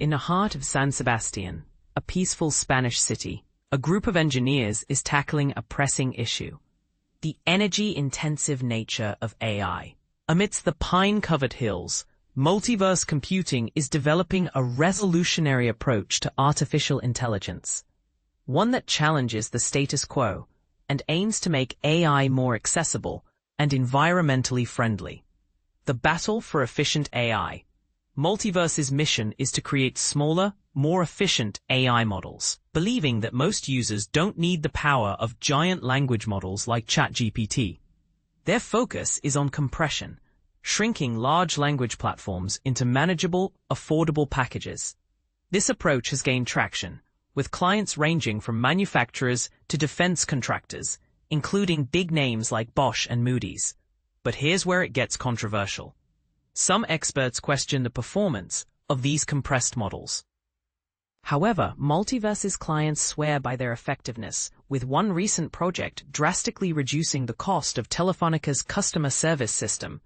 In the heart of San Sebastian, a peaceful Spanish city, a group of engineers is tackling a pressing issue: the energy-intensive nature of AI. Amidst the pine-covered hills, Multiverse Computing is developing a revolutionary approach to artificial intelligence, one that challenges the status quo and aims to make AI more accessible and environmentally friendly. The battle for efficient AI. Multiverse's mission is to create smaller, more efficient AI models, believing that most users don't need the power of giant language models like ChatGPT. Their focus is on compression, shrinking large language platforms into manageable, affordable packages. This approach has gained traction, with clients ranging from manufacturers to defense contractors, including big names like Bosch and Moody's. But here's where it gets controversial. Some experts question the performance of these compressed models. However, Multiverse's clients swear by their effectiveness, with one recent project drastically reducing the cost of Telefónica's customer service system.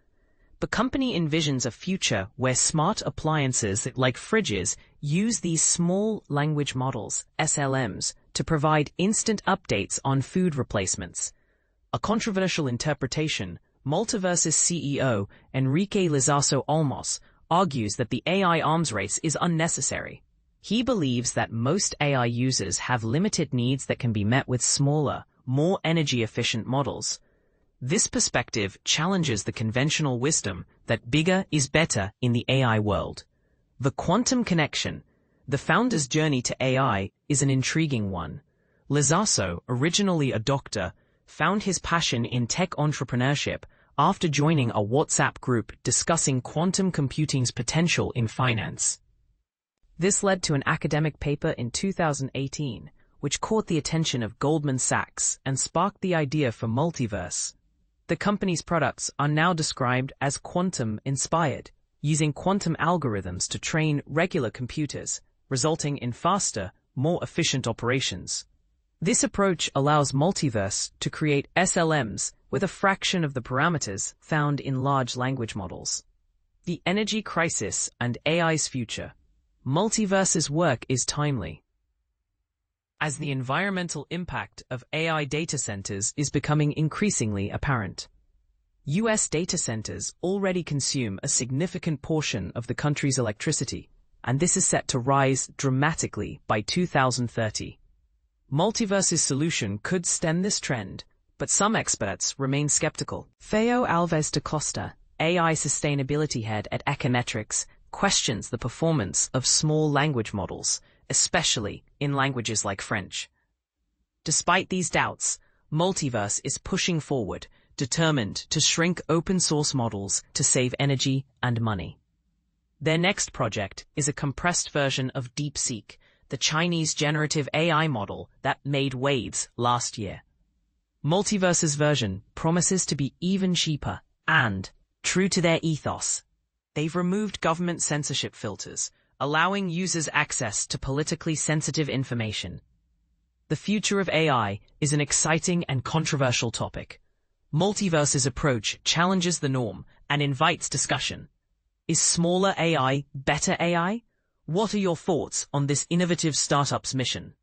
The company envisions a future where smart appliances like fridges use these small language models, SLMs, to provide instant updates on food replacements. A controversial interpretation, Multiverse's CEO, Enrique Lizaso Olmos, argues that the AI arms race is unnecessary. He believes that most AI users have limited needs that can be met with smaller, more energy-efficient models. This perspective challenges the conventional wisdom that bigger is better in the AI world. The quantum connection, the founder's journey to AI, is an intriguing one. Lizaso, originally a doctor, found his passion in tech entrepreneurship after joining a WhatsApp group discussing quantum computing's potential in finance. This led to an academic paper in 2018, which caught the attention of Goldman Sachs and sparked the idea for Multiverse. The company's products are now described as quantum-inspired, using quantum algorithms to train regular computers, resulting in faster, more efficient operations. This approach allows Multiverse to create SLMs with a fraction of the parameters found in large language models. The energy crisis and AI's future. Multiverse's work is timely, as the environmental impact of AI data centers is becoming increasingly apparent. U.S. data centers already consume a significant portion of the country's electricity, and this is set to rise dramatically by 2030. Multiverse's solution could stem this trend, but some experts remain skeptical. Feo Alves da Costa, AI sustainability head at Ecometrics, questions the performance of small language models, especially in languages like French. Despite these doubts, Multiverse is pushing forward, determined to shrink open-source models to save energy and money. Their next project is a compressed version of DeepSeek, the Chinese generative AI model that made waves last year. Multiverse's version promises to be even cheaper and, true to their ethos, they've removed government censorship filters, allowing users access to politically sensitive information. The future of AI is an exciting and controversial topic. Multiverse's approach challenges the norm and invites discussion. Is smaller AI better AI? What are your thoughts on this innovative startup's mission?